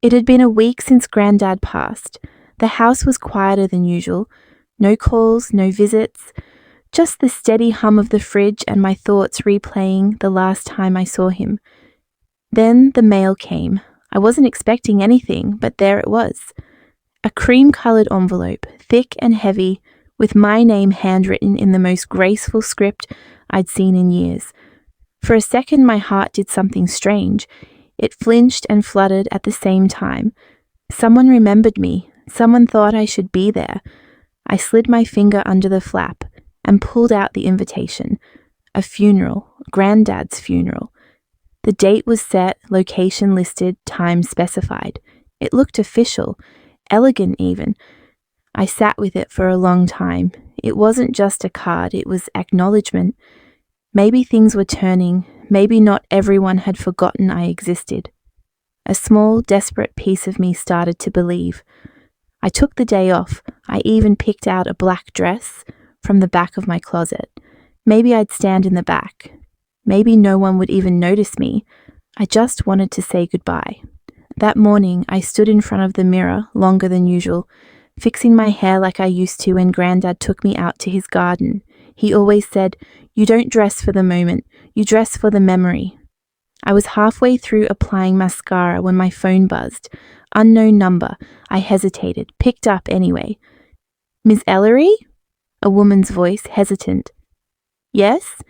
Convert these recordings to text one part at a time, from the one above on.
It had been a week since Grandad passed. The house was quieter than usual. No calls, no visits, just the steady hum of the fridge and my thoughts replaying the last time I saw him. Then the mail came. I wasn't expecting anything, but there it was. A cream-coloured envelope, thick and heavy, with my name handwritten in the most graceful script I'd seen in years. For a second my heart did something strange. It flinched and fluttered at the same time. Someone remembered me. Someone thought I should be there. I slid my finger under the flap and pulled out the invitation. A funeral, Granddad's funeral. The date was set, location listed, time specified. It looked official, elegant even. I sat with it for a long time. It wasn't just a card, it was acknowledgement. Maybe things were turning, maybe not everyone had forgotten I existed. A small, desperate piece of me started to believe. I took the day off. I even picked out a black dress from the back of my closet. Maybe I'd stand in the back. Maybe no one would even notice me. I just wanted to say goodbye. That morning, I stood in front of the mirror, longer than usual, fixing my hair like I used to when Grandad took me out to his garden. He always said, "You don't dress for the moment, you dress for the memory." I was halfway through applying mascara when my phone buzzed. Unknown number. I hesitated, picked up anyway. "Miss Ellery?" A woman's voice, hesitant. "Yes?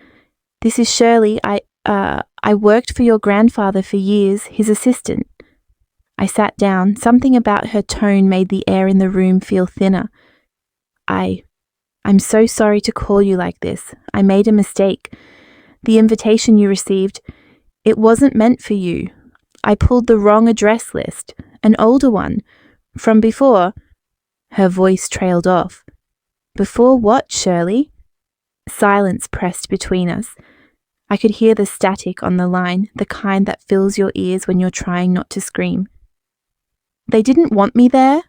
This is Shirley. I worked for your grandfather for years, his assistant." I sat down. Something about her tone made the air in the room feel thinner. I'm so sorry to call you like this. I made a mistake. The invitation you received, it wasn't meant for you. I pulled the wrong address list, an older one, from before." Her voice trailed off. "Before what, Shirley?" Silence pressed between us. I could hear the static on the line, the kind that fills your ears when you're trying not to scream. "They didn't want me there?"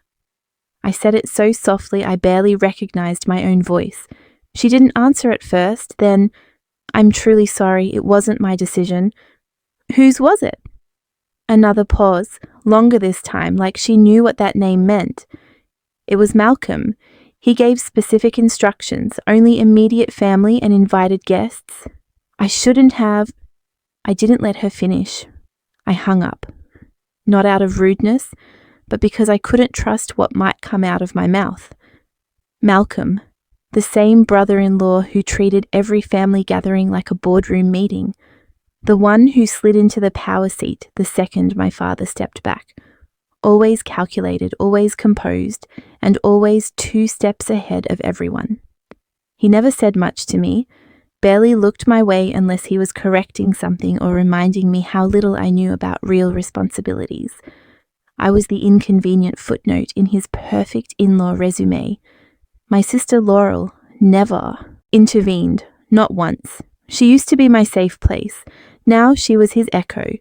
I said it so softly I barely recognized my own voice. She didn't answer at first, then, "I'm truly sorry, it wasn't my decision." "Whose was it?" Another pause, longer this time, like she knew what that name meant. "It was Malcolm. He gave specific instructions, only immediate family and invited guests." I shouldn't have. I didn't let her finish. I hung up. Not out of rudeness, but because I couldn't trust what might come out of my mouth. Malcolm, the same brother-in-law who treated every family gathering like a boardroom meeting. The one who slid into the power seat the second my father stepped back. Always calculated, always composed, and always 2 steps ahead of everyone. He never said much to me, barely looked my way unless he was correcting something or reminding me how little I knew about real responsibilities. I was the inconvenient footnote in his perfect in-law resume. My sister Laurel never intervened, not once. She used to be my safe place. Now she was his echo.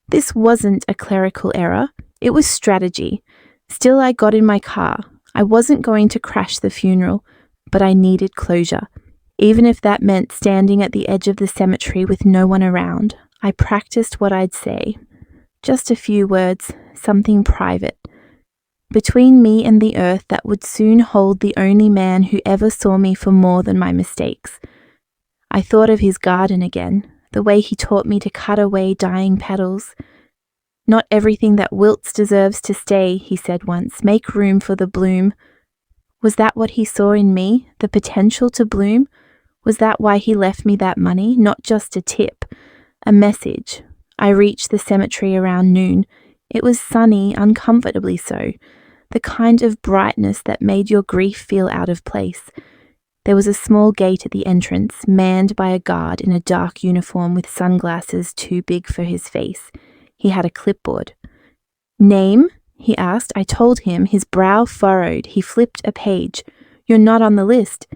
This wasn't a clerical error. It was strategy. Still, I got in my car. I wasn't going to crash the funeral, but I needed closure. Even if that meant standing at the edge of the cemetery with no one around, I practiced what I'd say. Just a few words, something private. Between me and the earth that would soon hold the only man who ever saw me for more than my mistakes. I thought of his garden again, the way he taught me to cut away dying petals. "Not everything that wilts deserves to stay," he said once. "Make room for the bloom." Was that what he saw in me, the potential to bloom? Was that why he left me that money? Not just a tip, a message. I reached the cemetery around noon. It was sunny, uncomfortably so, the kind of brightness that made your grief feel out of place. There was a small gate at the entrance, manned by a guard in a dark uniform with sunglasses too big for his face. He had a clipboard. "Name?" he asked. I told him, his brow furrowed. He flipped a page. "You're not on the list."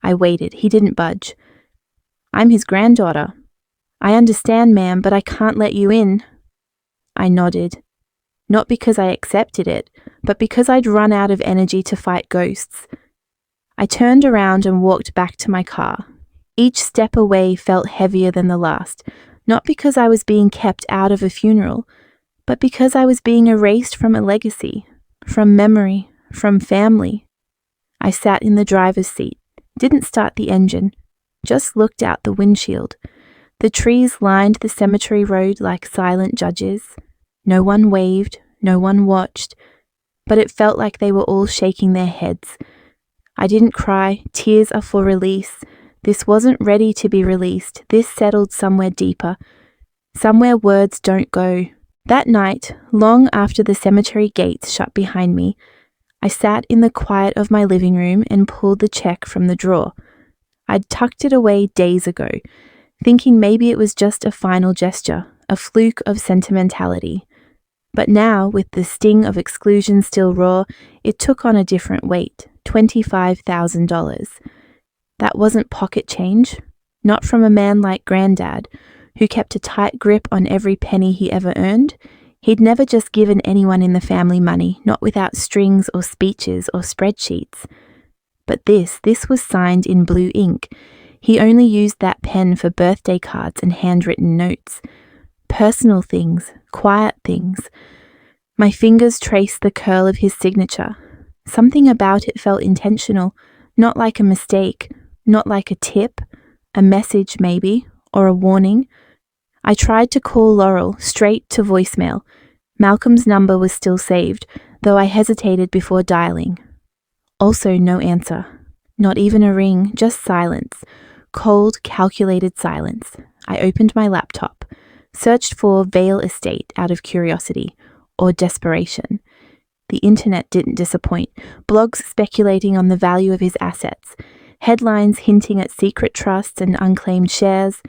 I waited. He didn't budge. "I'm his granddaughter." "I understand, ma'am, but I can't let you in." I nodded. Not because I accepted it, but because I'd run out of energy to fight ghosts. I turned around and walked back to my car. Each step away felt heavier than the last, not because I was being kept out of a funeral, but because I was being erased from a legacy, from memory, from family. I sat in the driver's seat, didn't start the engine, just looked out the windshield. The trees lined the cemetery road like silent judges. No one waved, no one watched, but it felt like they were all shaking their heads. I didn't cry. Tears are for release. This wasn't ready to be released. This settled somewhere deeper, somewhere words don't go. That night, long after the cemetery gates shut behind me, I sat in the quiet of my living room and pulled the check from the drawer. I'd tucked it away days ago, thinking maybe it was just a final gesture, a fluke of sentimentality. But now, with the sting of exclusion still raw, it took on a different weight, $25,000. That wasn't pocket change, not from a man like Granddad, who kept a tight grip on every penny he ever earned. He'd never just given anyone in the family money, not without strings or speeches or spreadsheets. But this was signed in blue ink. He only used that pen for birthday cards and handwritten notes. Personal things, quiet things. My fingers traced the curl of his signature. Something about it felt intentional, not like a mistake, not like a tip, a message maybe, or a warning. I tried to call Laurel, straight to voicemail. Malcolm's number was still saved, though I hesitated before dialing. Also no answer. Not even a ring, just silence. Cold, calculated silence. I opened my laptop, searched for Vale Estate out of curiosity or desperation. The internet didn't disappoint. Blogs speculating on the value of his assets. Headlines hinting at secret trusts and unclaimed shares.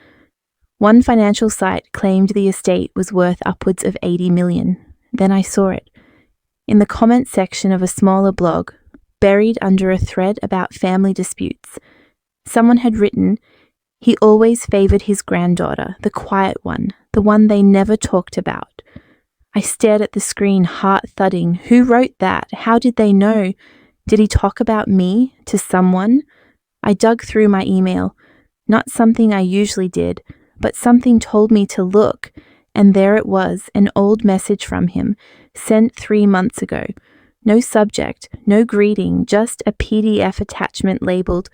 One financial site claimed the estate was worth upwards of $80 million. Then I saw it. In the comments section of a smaller blog, buried under a thread about family disputes, someone had written, "He always favoured his granddaughter, the quiet one, the one they never talked about." I stared at the screen, heart thudding. Who wrote that? How did they know? Did he talk about me to someone? I dug through my email. Not something I usually did, but something told me to look, and there it was, an old message from him, sent 3 months ago. No subject, no greeting, just a PDF attachment labelled,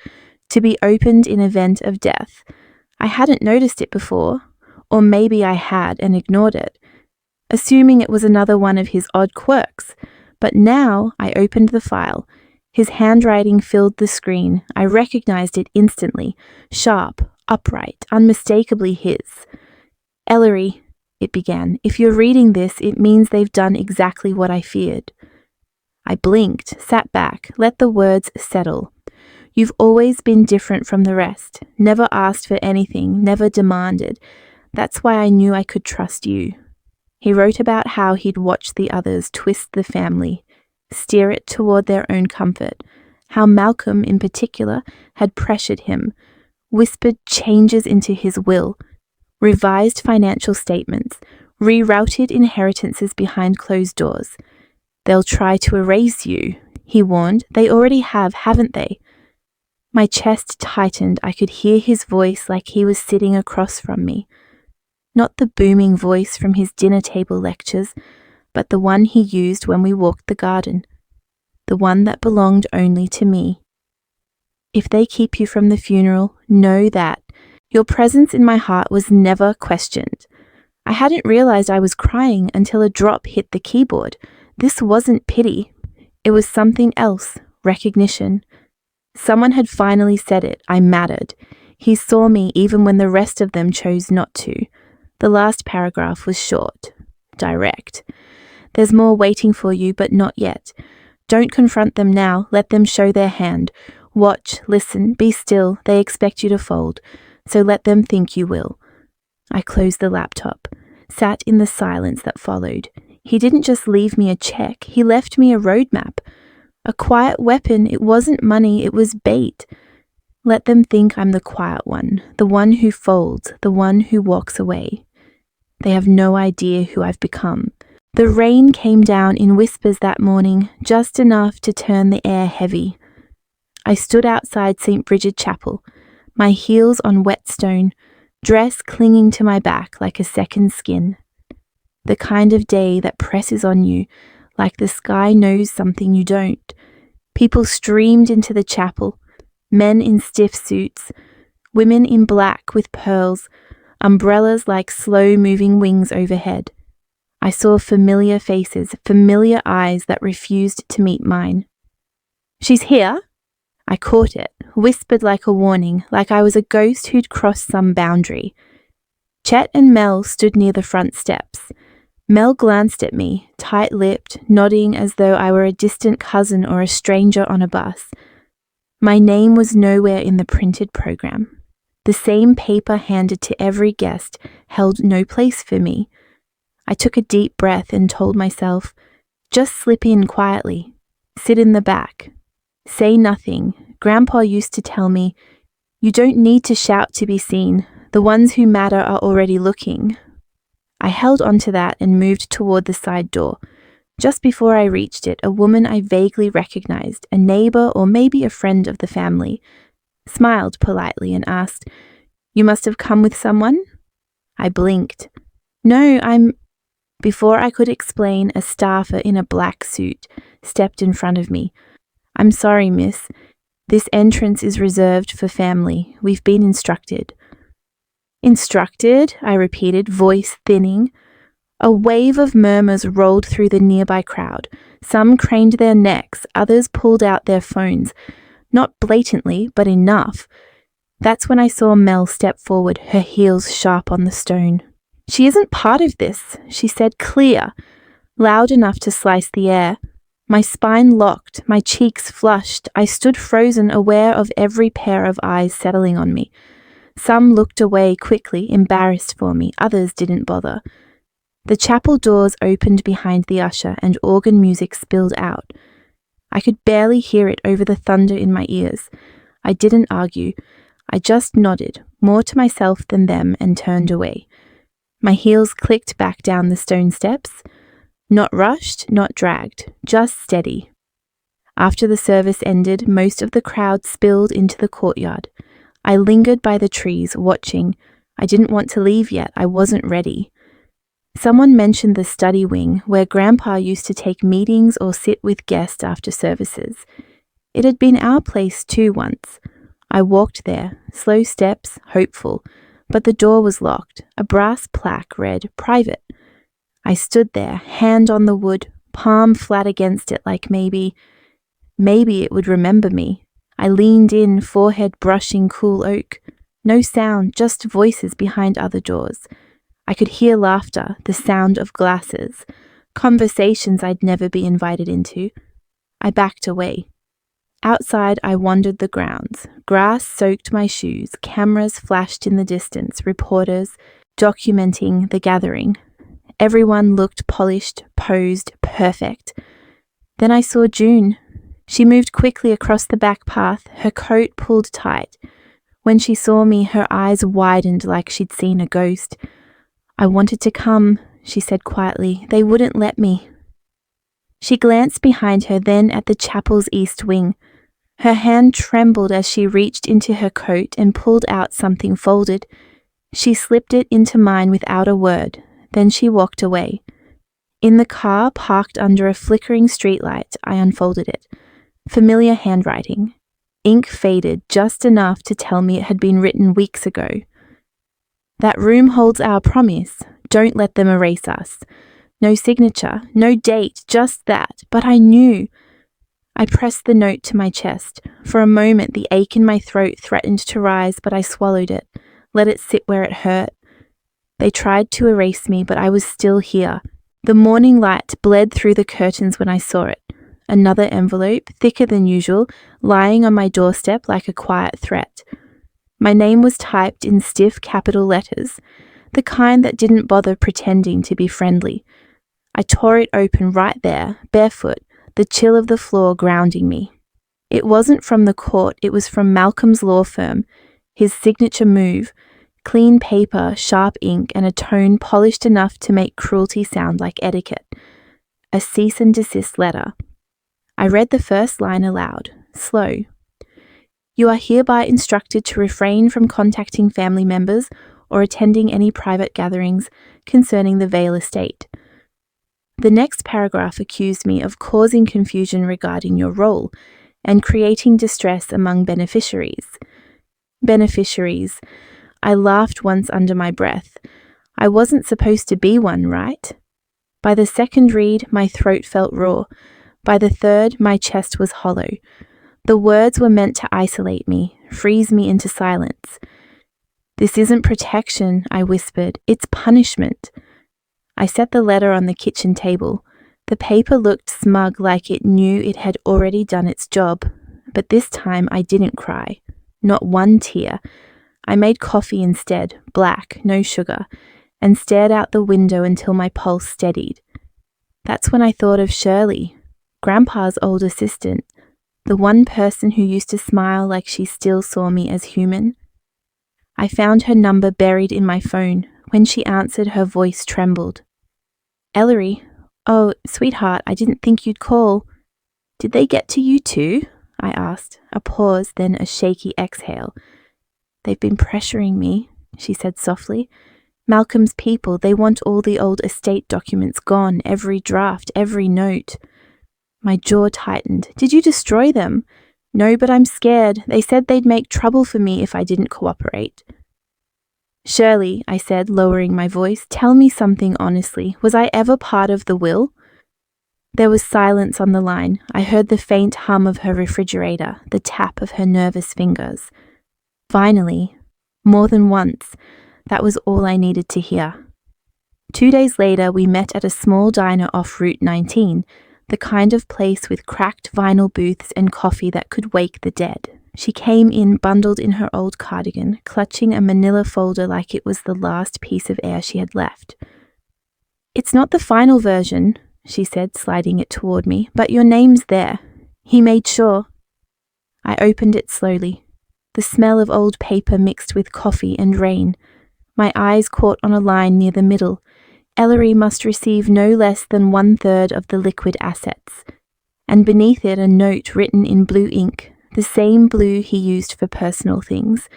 "To be opened in event of death." I hadn't noticed it before, or maybe I had and ignored it, assuming it was another one of his odd quirks. But now I opened the file. His handwriting filled the screen. I recognized it instantly, sharp, upright, unmistakably his. "Ellery," it began, "if you're reading this, it means they've done exactly what I feared." I blinked, sat back, let the words settle. "You've always been different from the rest, never asked for anything, never demanded. That's why I knew I could trust you." He wrote about how he'd watched the others twist the family, steer it toward their own comfort, how Malcolm in particular had pressured him, whispered changes into his will, revised financial statements, rerouted inheritances behind closed doors. "They'll try to erase you," he warned. "They already have, haven't they?" My chest tightened. I could hear his voice like he was sitting across from me. Not the booming voice from his dinner table lectures, but the one he used when we walked the garden, the one that belonged only to me. "If they keep you from the funeral, know that your presence in my heart was never questioned." I hadn't realized I was crying until a drop hit the keyboard. This wasn't pity. It was something else, recognition. Someone had finally said it. I mattered. He saw me even when the rest of them chose not to. The last paragraph was short, direct. "There's more waiting for you, but not yet. Don't confront them now. Let them show their hand. Watch, listen, be still. They expect you to fold, so let them think you will." I closed the laptop, sat in the silence that followed. He didn't just leave me a check. He left me a roadmap. A quiet weapon. It wasn't money. It was bait. Let them think I'm the quiet one, the one who folds, the one who walks away. They have no idea who I've become. The rain came down in whispers that morning, just enough to turn the air heavy. I stood outside St. Bridget Chapel, my heels on wet stone, dress clinging to my back like a second skin. The kind of day that presses on you like the sky knows something you don't. People streamed into the chapel, men in stiff suits, women in black with pearls, umbrellas like slow-moving wings overhead. I saw familiar faces, familiar eyes that refused to meet mine. "She's here?" I caught it, whispered like a warning, like I was a ghost who'd crossed some boundary. Chet and Mel stood near the front steps. Mel glanced at me, tight-lipped, nodding as though I were a distant cousin or a stranger on a bus. My name was nowhere in the printed program. The same paper handed to every guest held no place for me. I took a deep breath and told myself, just slip in quietly, sit in the back, say nothing. Grandpa used to tell me, you don't need to shout to be seen. The ones who matter are already looking. I held onto that and moved toward the side door. Just before I reached it, a woman I vaguely recognized, a neighbor or maybe a friend of the family, smiled politely and asked, "You must have come with someone?" I blinked. "No, I'm—" Before I could explain, a staffer in a black suit stepped in front of me. "I'm sorry, miss. This entrance is reserved for family. We've been instructed." "Instructed?" I repeated, voice thinning. A wave of murmurs rolled through the nearby crowd. Some craned their necks, others pulled out their phones. Not blatantly, but enough. That's when I saw Mel step forward, her heels sharp on the stone. "She isn't part of this," she said, clear, loud enough to slice the air. My spine locked, my cheeks flushed. I stood frozen, aware of every pair of eyes settling on me. Some looked away quickly, embarrassed for me. Others didn't bother. The chapel doors opened behind the usher and organ music spilled out. I could barely hear it over the thunder in my ears. I didn't argue. I just nodded, more to myself than them, and turned away. My heels clicked back down the stone steps. Not rushed, not dragged, just steady. After the service ended, most of the crowd spilled into the courtyard. I lingered by the trees, watching. I didn't want to leave yet. I wasn't ready. Someone mentioned the study wing, where Grandpa used to take meetings or sit with guests after services. It had been our place too once. I walked there, slow steps, hopeful, but the door was locked. A brass plaque read, "Private." I stood there, hand on the wood, palm flat against it, like maybe it would remember me. I leaned in, forehead brushing cool oak. No sound, just voices behind other doors. I could hear laughter, the sound of glasses, conversations I'd never be invited into. I backed away. Outside, I wandered the grounds. Grass soaked my shoes, cameras flashed in the distance, reporters documenting the gathering. Everyone looked polished, posed, perfect. Then I saw June. She moved quickly across the back path, her coat pulled tight. When she saw me, her eyes widened like she'd seen a ghost. "I wanted to come," she said quietly. "They wouldn't let me." She glanced behind her, then at the chapel's east wing. Her hand trembled as she reached into her coat and pulled out something folded. She slipped it into mine without a word. Then she walked away. In the car, parked under a flickering streetlight, I unfolded it. Familiar handwriting. Ink faded just enough to tell me it had been written weeks ago. "That room holds our promise. Don't let them erase us." No signature, no date, just that. But I knew. I pressed the note to my chest. For a moment, the ache in my throat threatened to rise, but I swallowed it, let it sit where it hurt. They tried to erase me, but I was still here. The morning light bled through the curtains when I saw it. Another envelope, thicker than usual, lying on my doorstep like a quiet threat. My name was typed in stiff capital letters, the kind that didn't bother pretending to be friendly. I tore it open right there, barefoot, the chill of the floor grounding me. It wasn't from the court, it was from Malcolm's law firm, his signature move, clean paper, sharp ink, and a tone polished enough to make cruelty sound like etiquette. A cease and desist letter. I read the first line aloud, slow. "You are hereby instructed to refrain from contacting family members or attending any private gatherings concerning the Vale estate. The next paragraph accused me of causing confusion regarding your role and creating distress among beneficiaries. Beneficiaries. I laughed once under my breath. I wasn't supposed to be one, right? By the second read, my throat felt raw. By the third, my chest was hollow. The words were meant to isolate me, freeze me into silence. This isn't protection, I whispered. It's punishment. I set the letter on the kitchen table. The paper looked smug, like it knew it had already done its job. But this time I didn't cry. Not one tear. I made coffee instead, black, no sugar, and stared out the window until my pulse steadied. That's when I thought of Shirley, Grandpa's old assistant, the one person who used to smile like she still saw me as human. I found her number buried in my phone. When she answered, her voice trembled. Ellery, oh, sweetheart, I didn't think you'd call. Did they get to you too? I asked, a pause, then a shaky exhale. They've been pressuring me, she said softly. Malcolm's people, they want all the old estate documents gone, every draft, every note. My jaw tightened. Did you destroy them? No, but I'm scared. They said they'd make trouble for me if I didn't cooperate. Shirley, I said, lowering my voice, tell me something honestly. Was I ever part of the will? There was silence on the line. I heard the faint hum of her refrigerator, the tap of her nervous fingers. Finally, more than once, that was all I needed to hear. 2 days later, we met at a small diner off Route 19, the kind of place with cracked vinyl booths and coffee that could wake the dead. She came in bundled in her old cardigan, clutching a manila folder like it was the last piece of air she had left. It's not the final version, she said, sliding it toward me, but your name's there. He made sure. I opened it slowly. The smell of old paper mixed with coffee and rain. My eyes caught on a line near the middle. Ellery must receive no less than 1/3 of the liquid assets. And beneath it a note written in blue ink, the same blue he used for personal things.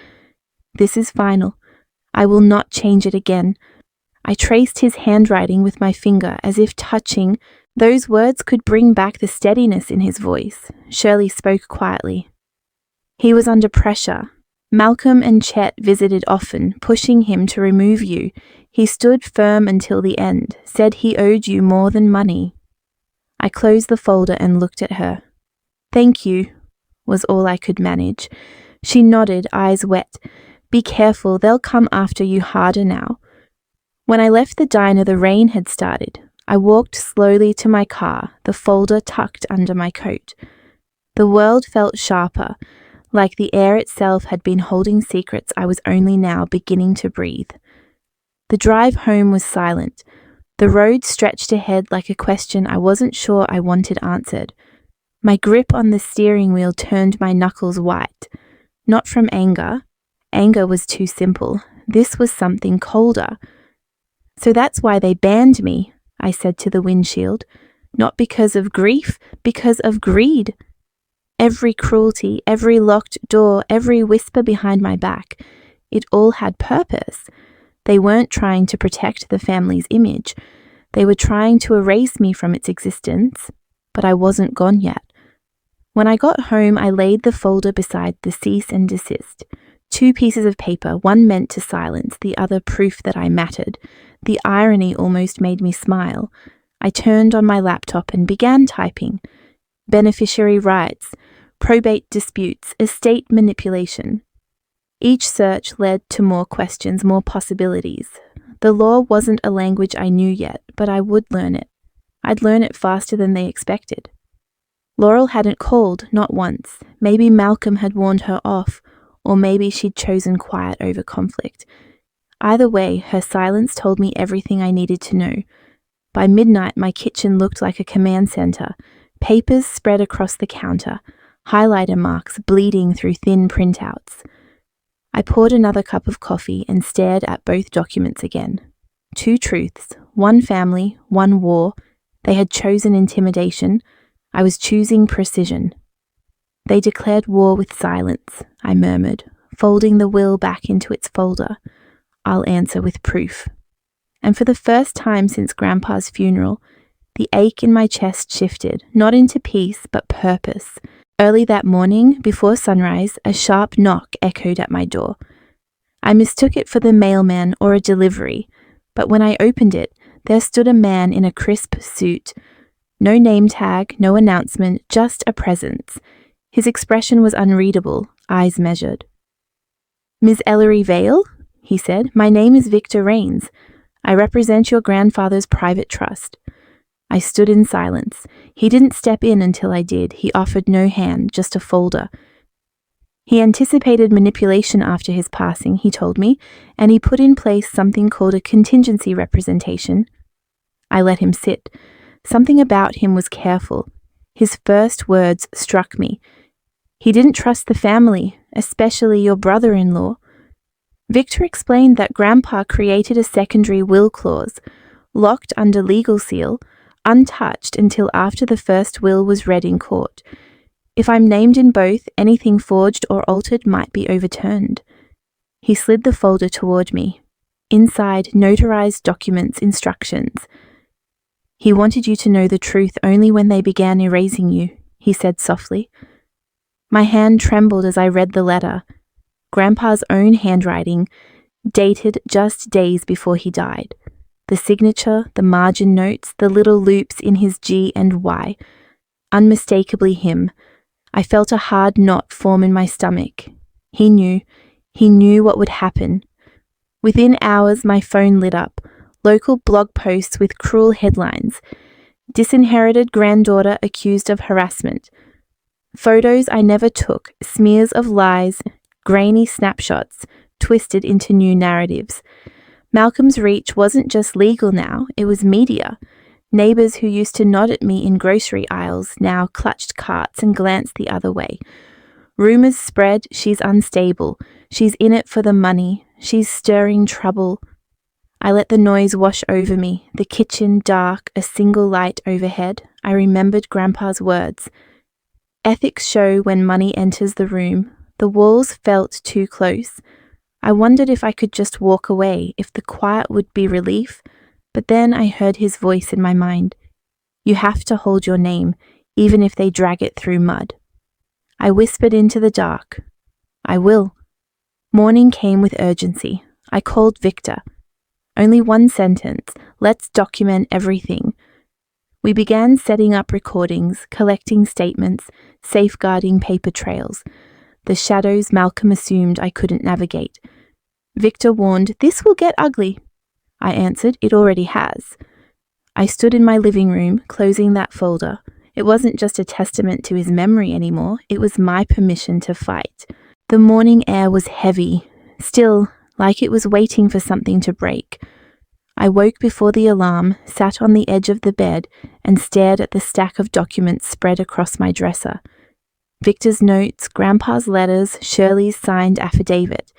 This is final. I will not change it again. I traced his handwriting with my finger as if touching. Those words could bring back the steadiness in his voice. Shirley spoke quietly. He was under pressure. Malcolm and Chet visited often, pushing him to remove you. He stood firm until the end, said he owed you more than money. I closed the folder and looked at her. Thank you, was all I could manage. She nodded, eyes wet. Be careful, they'll come after you harder now. When I left the diner, the rain had started. I walked slowly to my car, the folder tucked under my coat. The world felt sharper, like the air itself had been holding secrets I was only now beginning to breathe. The drive home was silent. The road stretched ahead like a question I wasn't sure I wanted answered. My grip on the steering wheel turned my knuckles white. Not from anger. Anger was too simple. This was something colder. So that's why they banned me, I said to the windshield. Not because of grief, because of greed. Every cruelty, every locked door, every whisper behind my back, it all had purpose. They weren't trying to protect the family's image. They were trying to erase me from its existence, but I wasn't gone yet. When I got home, I laid the folder beside the cease and desist. 2 pieces of paper, one meant to silence, the other proof that I mattered. The irony almost made me smile. I turned on my laptop and began typing. Beneficiary rights, probate disputes, estate manipulation. Each search led to more questions, more possibilities. The law wasn't a language I knew yet, but I would learn it. I'd learn it faster than they expected. Laurel hadn't called, not once. Maybe Malcolm had warned her off, or maybe she'd chosen quiet over conflict. Either way, her silence told me everything I needed to know. By midnight, my kitchen looked like a command center. Papers spread across the counter, highlighter marks bleeding through thin printouts. I poured another cup of coffee and stared at both documents again. 2 truths, 1 family, 1 war. They had chosen intimidation. I was choosing precision. They declared war with silence, I murmured, folding the will back into its folder. I'll answer with proof. And for the first time since Grandpa's funeral, The ache in my chest shifted, not into peace, but purpose. Early that morning, before sunrise, a sharp knock echoed at my door. I mistook it for the mailman or a delivery, but when I opened it, there stood a man in a crisp suit. No name tag, no announcement, just a presence. His expression was unreadable, eyes measured. "Ms. Ellery Vale?" he said. "My name is Victor Rains. I represent your grandfather's private trust." I stood in silence. He didn't step in until I did. He offered no hand, just a folder. He anticipated manipulation after his passing, he told me, and he put in place something called a contingency representation. I let him sit. Something about him was careful. His first words struck me. He didn't trust the family, especially your brother-in-law. Victor explained that Grandpa created a secondary will clause, locked under legal seal, untouched until after the first will was read in court. If I'm named in both, anything forged or altered might be overturned. He slid the folder toward me. Inside, notarized documents, instructions. "He wanted you to know the truth only when they began erasing you," he said softly. My hand trembled as I read the letter. Grandpa's own handwriting, dated just days before he died. The signature, the margin notes, the little loops in his G and Y. Unmistakably him. I felt a hard knot form in my stomach. He knew what would happen. Within hours, my phone lit up. Local blog posts with cruel headlines. Disinherited granddaughter accused of harassment. Photos I never took, smears of lies, grainy snapshots, twisted into new narratives. Malcolm's reach wasn't just legal now, it was media. Neighbours who used to nod at me in grocery aisles now clutched carts and glanced the other way. Rumours spread, she's unstable, she's in it for the money, she's stirring trouble. I let the noise wash over me, the kitchen dark, a single light overhead. I remembered Grandpa's words. Ethics show when money enters the room. The walls felt too close. I wondered if I could just walk away, if the quiet would be relief, but then I heard his voice in my mind. "You have to hold your name, even if they drag it through mud." I whispered into the dark. "I will." Morning came with urgency. I called Victor. Only one sentence. "Let's document everything." We began setting up recordings, collecting statements, safeguarding paper trails. The shadows Malcolm assumed I couldn't navigate. Victor warned, "This will get ugly." I answered, "It already has." I stood in my living room, closing that folder. It wasn't just a testament to his memory anymore, it was my permission to fight. The morning air was heavy, still, like it was waiting for something to break. I woke before the alarm, sat on the edge of the bed, and stared at the stack of documents spread across my dresser. Victor's notes, Grandpa's letters, Shirley's signed affidavit.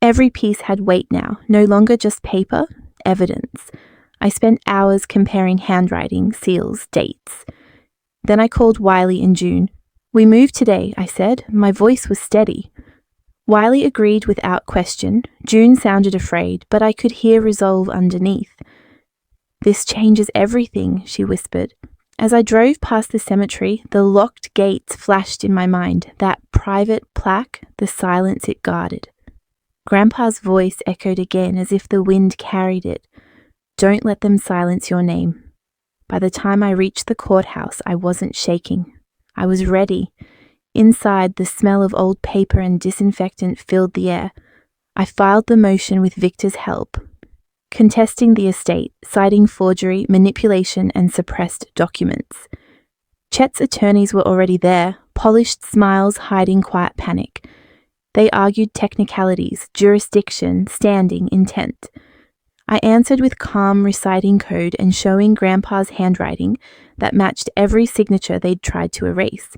Every piece had weight now, no longer just paper, evidence. I spent hours comparing handwriting, seals, dates. Then I called Wiley in June. "We moved today," I said. My voice was steady. Wiley agreed without question. June sounded afraid, but I could hear resolve underneath. "This changes everything," she whispered. As I drove past the cemetery, the locked gates flashed in my mind, that private plaque, the silence it guarded. Grandpa's voice echoed again as if the wind carried it. "Don't let them silence your name." By the time I reached the courthouse, I wasn't shaking. I was ready. Inside, the smell of old paper and disinfectant filled the air. I filed the motion with Victor's help, contesting the estate, citing forgery, manipulation, and suppressed documents. Chet's attorneys were already there, polished smiles hiding quiet panic. They argued technicalities, jurisdiction, standing, intent. I answered with calm, reciting code and showing Grandpa's handwriting that matched every signature they'd tried to erase.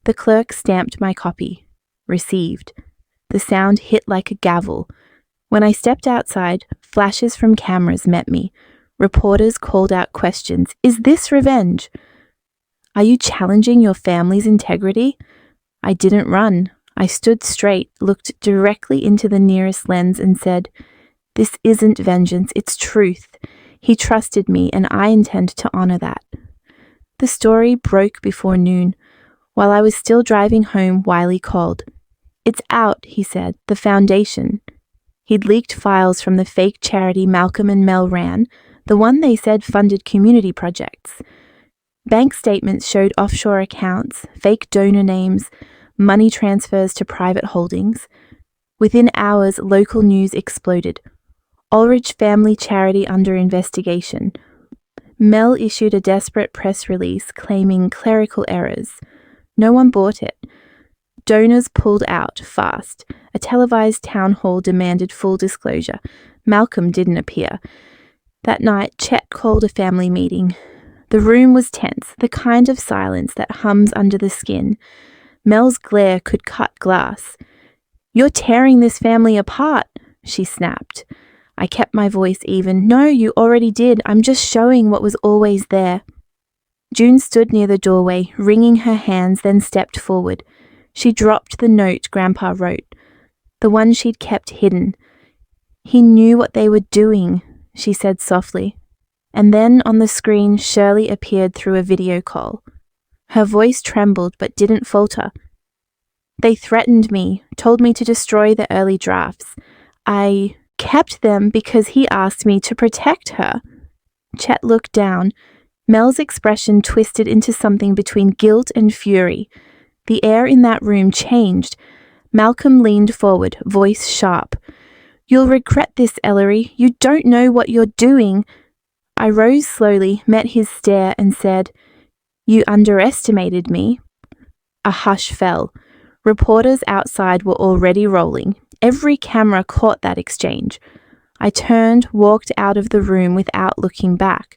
The clerk stamped my copy. Received. The sound hit like a gavel. When I stepped outside, flashes from cameras met me. Reporters called out questions. "Is this revenge? Are you challenging your family's integrity?" I didn't run. I stood straight, looked directly into the nearest lens and said, "This isn't vengeance, it's truth. He trusted me and I intend to honor that." The story broke before noon. While I was still driving home, Wiley called. "It's out," he said, "the foundation." He'd leaked files from the fake charity Malcolm and Mel ran, the one they said funded community projects. Bank statements showed offshore accounts, fake donor names, money transfers to private holdings. Within hours, local news exploded. Ulrich family charity under investigation. Mel issued a desperate press release claiming clerical errors. No one bought it. Donors pulled out fast. A televised town hall demanded full disclosure. Malcolm didn't appear. That night, Chet called a family meeting. The room was tense, the kind of silence that hums under the skin. Mel's glare could cut glass. "You're tearing this family apart," she snapped. I kept my voice even. "No, you already did. I'm just showing what was always there." June stood near the doorway, wringing her hands, then stepped forward. She dropped the note Grandpa wrote, the one she'd kept hidden. "He knew what they were doing," she said softly. And then on the screen, Shirley appeared through a video call. Her voice trembled but didn't falter. "They threatened me, told me to destroy the early drafts. I kept them because he asked me to protect her." Chet looked down. Mel's expression twisted into something between guilt and fury. The air in that room changed. Malcolm leaned forward, voice sharp. "You'll regret this, Ellery. You don't know what you're doing." I rose slowly, met his stare, and said, "You underestimated me." A hush fell. Reporters outside were already rolling. Every camera caught that exchange. I turned, walked out of the room without looking back.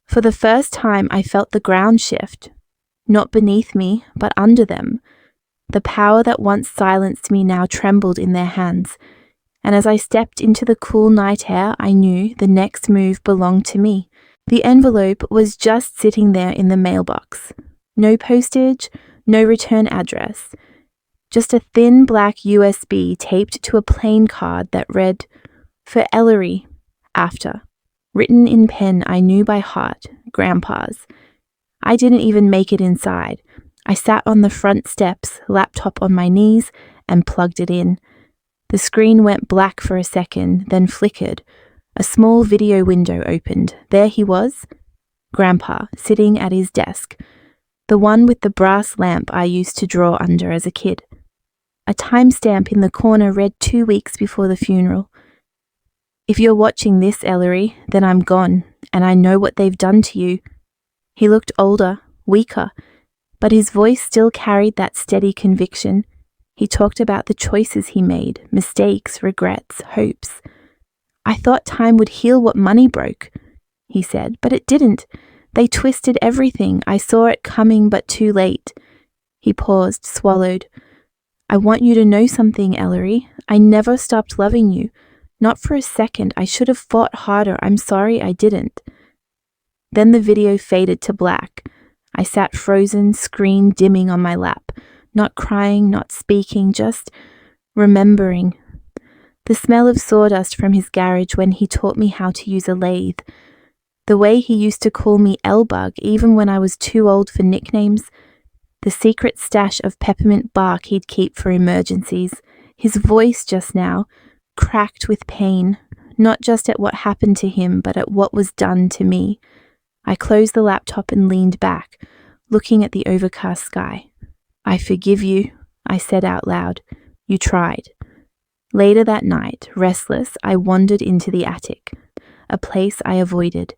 For the first time, I felt the ground shift. Not beneath me, but under them. The power that once silenced me now trembled in their hands. And as I stepped into the cool night air, I knew the next move belonged to me. The envelope was just sitting there in the mailbox. No postage, no return address. Just a thin black USB taped to a plain card that read, "For Ellery, after." Written in pen I knew by heart, Grandpa's. I didn't even make it inside. I sat on the front steps, laptop on my knees, and plugged it in. The screen went black for a second, then flickered. A small video window opened. There he was, Grandpa, sitting at his desk, the one with the brass lamp I used to draw under as a kid. A timestamp in the corner read 2 weeks before the funeral. "If you're watching this, Ellery, then I'm gone, and I know what they've done to you." He looked older, weaker, but his voice still carried that steady conviction. He talked about the choices he made, mistakes, regrets, hopes. "I thought time would heal what money broke," he said, "but it didn't. They twisted everything. I saw it coming, but too late." He paused, swallowed. "I want you to know something, Ellery. I never stopped loving you. Not for a second. I should have fought harder. I'm sorry I didn't." Then the video faded to black. I sat frozen, screen dimming on my lap, not crying, not speaking, just remembering. The smell of sawdust from his garage when he taught me how to use a lathe. The way he used to call me L-Bug even when I was too old for nicknames. The secret stash of peppermint bark he'd keep for emergencies. His voice just now, cracked with pain, not just at what happened to him, but at what was done to me. I closed the laptop and leaned back, looking at the overcast sky. "I forgive you," I said out loud. "You tried." Later that night, restless, I wandered into the attic, a place I avoided.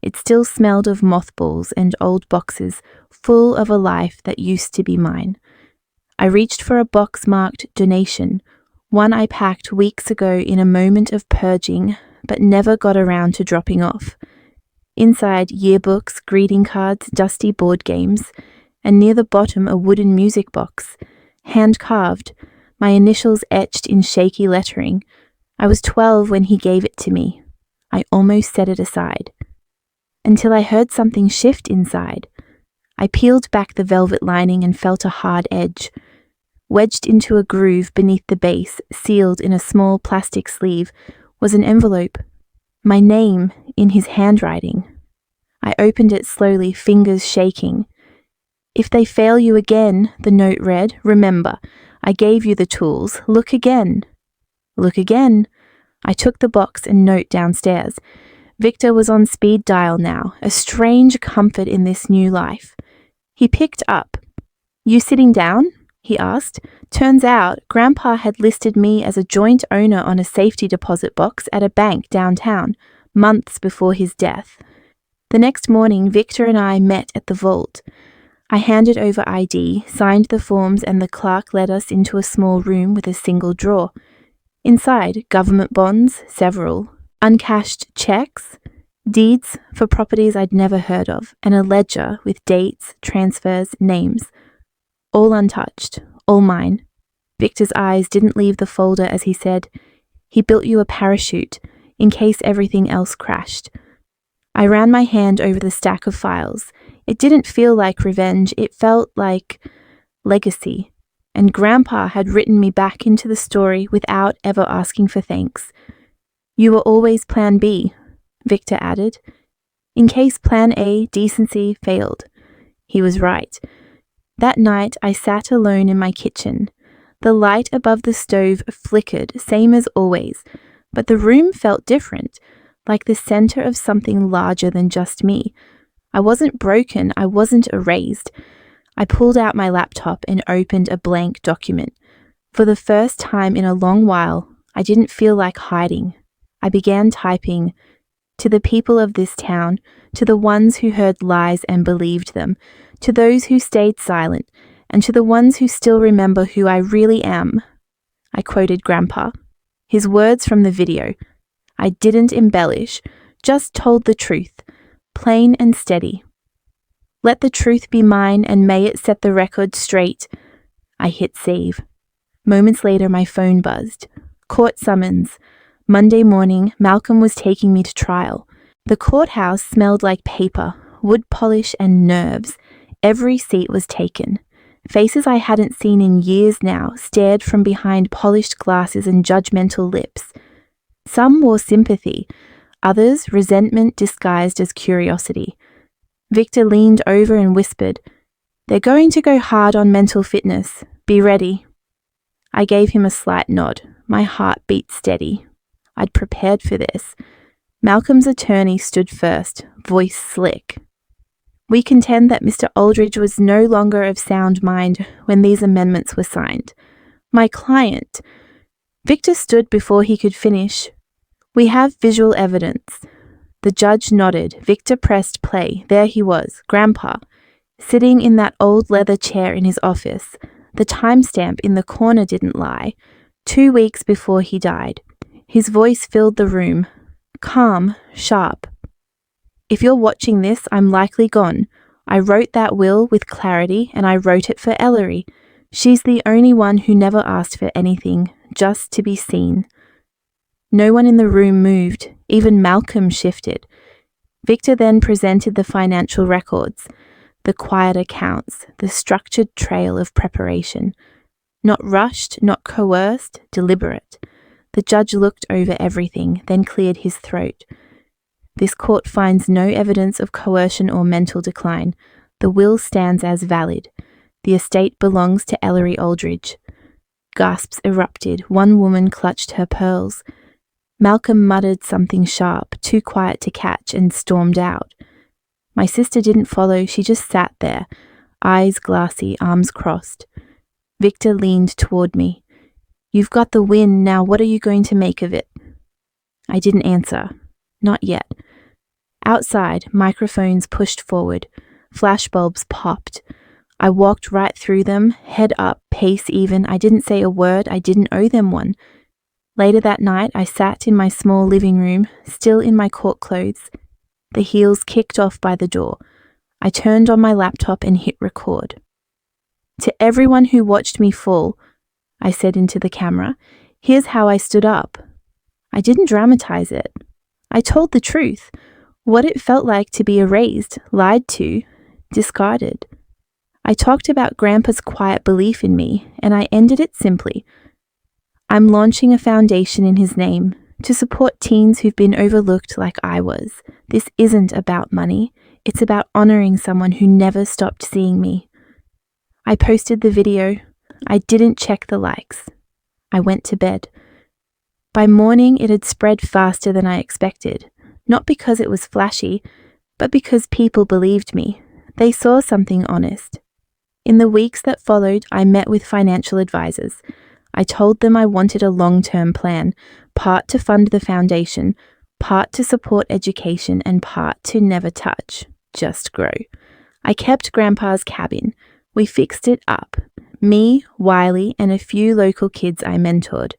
It still smelled of mothballs and old boxes, full of a life that used to be mine. I reached for a box marked donation, one I packed weeks ago in a moment of purging, but never got around to dropping off. Inside, yearbooks, greeting cards, dusty board games, and near the bottom a wooden music box, hand-carved, my initials etched in shaky lettering. I was 12 when he gave it to me. I almost set it aside. Until I heard something shift inside. I peeled back the velvet lining and felt a hard edge. Wedged into a groove beneath the base, sealed in a small plastic sleeve, was an envelope. My name in his handwriting. I opened it slowly, fingers shaking. "If they fail you again," the note read, "remember, I gave you the tools. Look again." Look again. I took the box and note downstairs. Victor was on speed dial now, a strange comfort in this new life. He picked up. "You sitting down?" he asked. Turns out, Grandpa had listed me as a joint owner on a safety deposit box at a bank downtown, months before his death. The next morning, Victor and I met at the vault. I handed over ID, signed the forms, and the clerk led us into a small room with a single drawer. Inside, government bonds, several, uncashed checks, deeds for properties I'd never heard of, and a ledger with dates, transfers, names. All untouched, all mine. Victor's eyes didn't leave the folder as he said, "He built you a parachute, in case everything else crashed." I ran my hand over the stack of files. It didn't feel like revenge, it felt like legacy. And Grandpa had written me back into the story without ever asking for thanks. "You were always Plan B," Victor added, "in case Plan A, decency, failed." He was right. That night I sat alone in my kitchen. The light above the stove flickered, same as always, but the room felt different, like the center of something larger than just me. I wasn't broken, I wasn't erased. I pulled out my laptop and opened a blank document. For the first time in a long while, I didn't feel like hiding. I began typing, "To the people of this town, to the ones who heard lies and believed them, to those who stayed silent, and to the ones who still remember who I really am." I quoted Grandpa, his words from the video. I didn't embellish, just told the truth, plain and steady. "Let the truth be mine, and may it set the record straight." I hit save. Moments later, my phone buzzed. Court summons. Monday morning, Malcolm was taking me to trial. The courthouse smelled like paper, wood polish, and nerves. Every seat was taken. Faces I hadn't seen in years now stared from behind polished glasses and judgmental lips. Some wore sympathy, others resentment disguised as curiosity. Victor leaned over and whispered, "They're going to go hard on mental fitness. Be ready." I gave him a slight nod. My heart beat steady. I'd prepared for this. Malcolm's attorney stood first, voice slick. "We contend that Mr. Aldridge was no longer of sound mind when these amendments were signed. My client..." Victor stood before he could finish. "We have visual evidence." The judge nodded. Victor pressed play. There he was, Grandpa, sitting in that old leather chair in his office. The timestamp in the corner didn't lie. 2 weeks before he died. His voice filled the room. Calm, sharp. "If you're watching this, I'm likely gone. I wrote that will with clarity, and I wrote it for Ellery. She's the only one who never asked for anything, just to be seen." No one in the room moved. Even Malcolm shifted. Victor then presented the financial records, the quiet accounts, the structured trail of preparation. Not rushed, not coerced, deliberate. The judge looked over everything, then cleared his throat. "This court finds no evidence of coercion or mental decline. The will stands as valid. The estate belongs to Ellery Aldridge." Gasps erupted. One woman clutched her pearls. Malcolm muttered something sharp, too quiet to catch, and stormed out. My sister didn't follow, she just sat there, eyes glassy, arms crossed. Victor leaned toward me. "You've got the win, now what are you going to make of it?" I didn't answer. Not yet. Outside, microphones pushed forward. Flashbulbs popped. I walked right through them, head up, pace even. I didn't say a word, I didn't owe them one. Later that night, I sat in my small living room, still in my court clothes. The heels kicked off by the door. I turned on my laptop and hit record. "To everyone who watched me fall," I said into the camera, "here's how I stood up." I didn't dramatize it. I told the truth, what it felt like to be erased, lied to, discarded. I talked about Grandpa's quiet belief in me, and I ended it simply. I'm launching a foundation in his name to support teens who've been overlooked like I was. This isn't about money. It's about honoring someone who never stopped seeing me. I posted the video. I didn't check the likes. I went to bed. By morning, it had spread faster than I expected, not because it was flashy, but because people believed me. They saw something honest. In the weeks that followed, I met with financial advisors. I told them I wanted a long-term plan, part to fund the foundation, part to support education, and part to never touch, just grow. I kept Grandpa's cabin. We fixed it up. Me, Wiley, and a few local kids I mentored.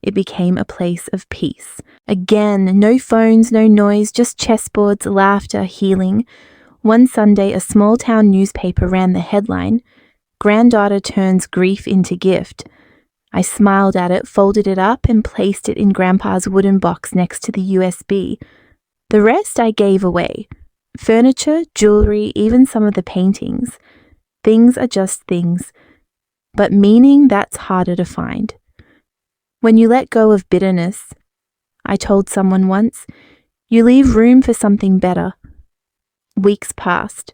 It became a place of peace. Again, no phones, no noise, just chessboards, laughter, healing. One Sunday, a small-town newspaper ran the headline, "Granddaughter turns grief into gift." I smiled at it, folded it up, and placed it in Grandpa's wooden box next to the USB. The rest I gave away. Furniture, jewelry, even some of the paintings. Things are just things. But meaning, that's harder to find. When you let go of bitterness, I told someone once, you leave room for something better. Weeks passed.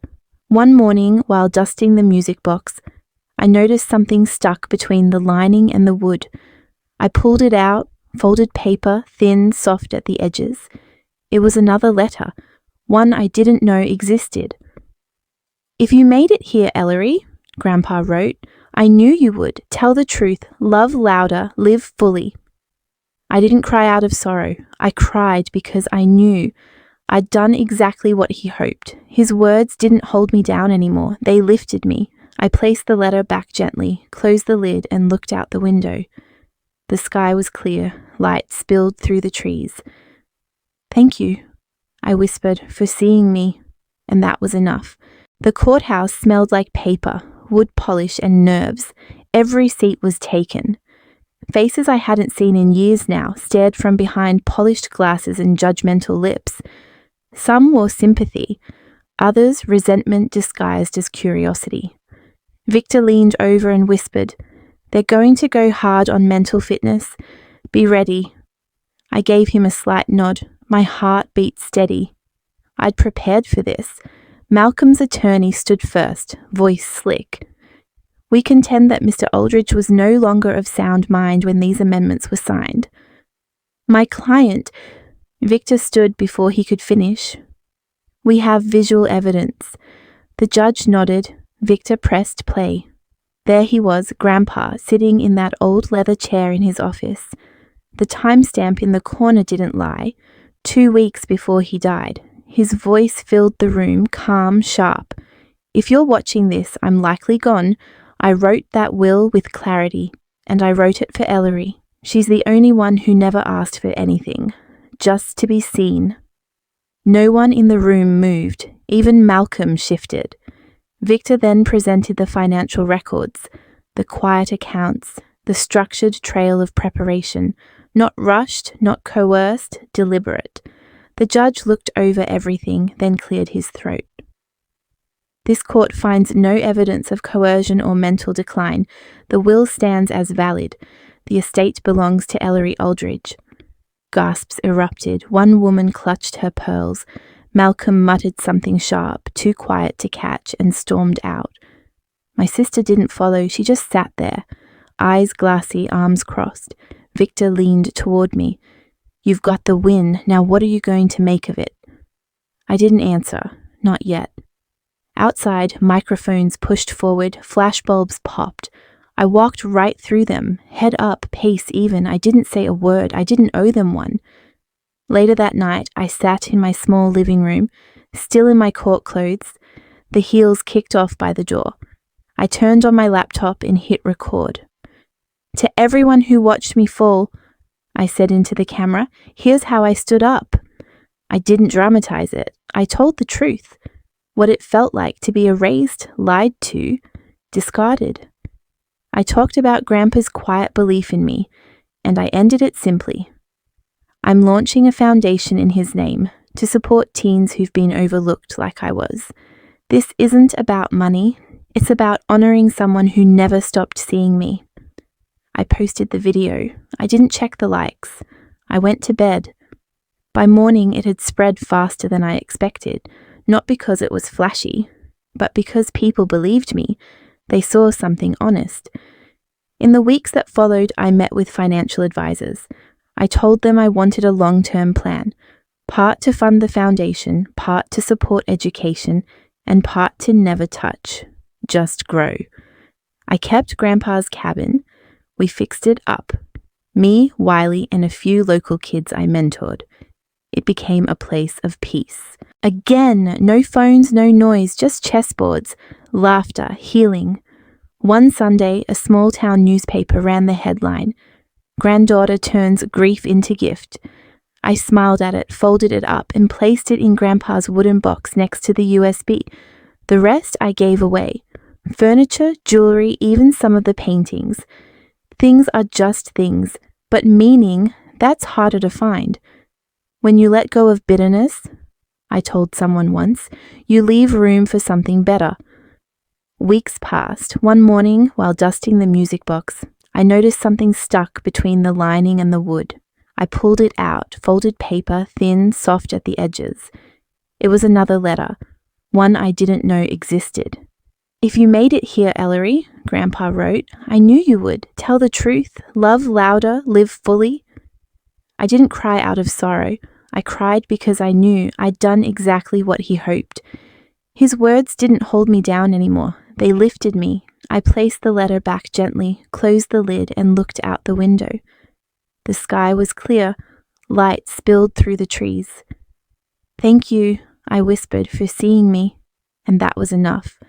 One morning, while dusting the music box, I noticed something stuck between the lining and the wood. I pulled it out, folded paper, thin, soft at the edges. It was another letter, one I didn't know existed. "If you made it here, Ellery," Grandpa wrote, "I knew you would. Tell the truth, love louder, live fully." I didn't cry out of sorrow. I cried because I knew I'd done exactly what he hoped. His words didn't hold me down anymore. They lifted me. I placed the letter back gently, closed the lid, and looked out the window. The sky was clear. Light spilled through the trees. "Thank you," I whispered, "for seeing me." And that was enough. The courthouse smelled like paper, wood polish, and nerves. Every seat was taken. Faces I hadn't seen in years now stared from behind polished glasses and judgmental lips. Some wore sympathy, others resentment disguised as curiosity. Victor leaned over and whispered, "They're going to go hard on mental fitness. Be ready." I gave him a slight nod. My heart beat steady. I'd prepared for this. Malcolm's attorney stood first, voice slick. "We contend that Mr. Aldridge was no longer of sound mind when these amendments were signed." "My client," Victor stood before he could finish. "We have visual evidence." The judge nodded. Victor pressed play. There he was, Grandpa, sitting in that old leather chair in his office. The timestamp in the corner didn't lie. 2 weeks before he died. His voice filled the room, calm, sharp. "If you're watching this, I'm likely gone. I wrote that will with clarity, and I wrote it for Ellery. She's the only one who never asked for anything, just to be seen." No one in the room moved. Even Malcolm shifted. Victor then presented the financial records, the quiet accounts, the structured trail of preparation, not rushed, not coerced, deliberate. The judge looked over everything, then cleared his throat. "This court finds no evidence of coercion or mental decline. The will stands as valid. The estate belongs to Ellery Aldridge." Gasps erupted. One woman clutched her pearls. Malcolm muttered something sharp, too quiet to catch, and stormed out. My sister didn't follow. She just sat there, eyes glassy, arms crossed. Victor leaned toward me. "You've got the win. Now what are you going to make of it?" I didn't answer. Not yet. Outside, microphones pushed forward, flashbulbs popped. I walked right through them, head up, pace even. I didn't say a word. I didn't owe them one. Later that night, I sat in my small living room, still in my court clothes, the heels kicked off by the door. I turned on my laptop and hit record. "To everyone who watched me fall," I said into the camera, "here's how I stood up." I didn't dramatize it. I told the truth. What it felt like to be erased, lied to, discarded. I talked about Grandpa's quiet belief in me, and I ended it simply. I'm launching a foundation in his name to support teens who've been overlooked like I was. This isn't about money. It's about honoring someone who never stopped seeing me. I posted the video. I didn't check the likes. I went to bed. By morning, it had spread faster than I expected, not because it was flashy, but because people believed me. They saw something honest. In the weeks that followed, I met with financial advisors. I told them I wanted a long-term plan, part to fund the foundation, part to support education, and part to never touch, just grow. I kept Grandpa's cabin. We fixed it up. Me, Wiley, and a few local kids I mentored. It became a place of peace. Again, no phones, no noise, just chessboards, laughter, healing. One Sunday, a small-town newspaper ran the headline, "Granddaughter turns grief into gift." I smiled at it, folded it up, and placed it in Grandpa's wooden box next to the USB. The rest I gave away. Furniture, jewelry, even some of the paintings. Things are just things, but meaning, that's harder to find. When you let go of bitterness, I told someone once, you leave room for something better. Weeks passed. One morning, while dusting the music box, I noticed something stuck between the lining and the wood. I pulled it out, folded paper, thin, soft at the edges. It was another letter, one I didn't know existed. "If you made it here, Ellery," Grandpa wrote, "I knew you would. Tell the truth, love louder, live fully." I didn't cry out of sorrow. I cried because I knew I'd done exactly what he hoped. His words didn't hold me down anymore. They lifted me. I placed the letter back gently, closed the lid, and looked out the window. The sky was clear. Light spilled through the trees. "Thank you," I whispered, "for seeing me." And that was enough.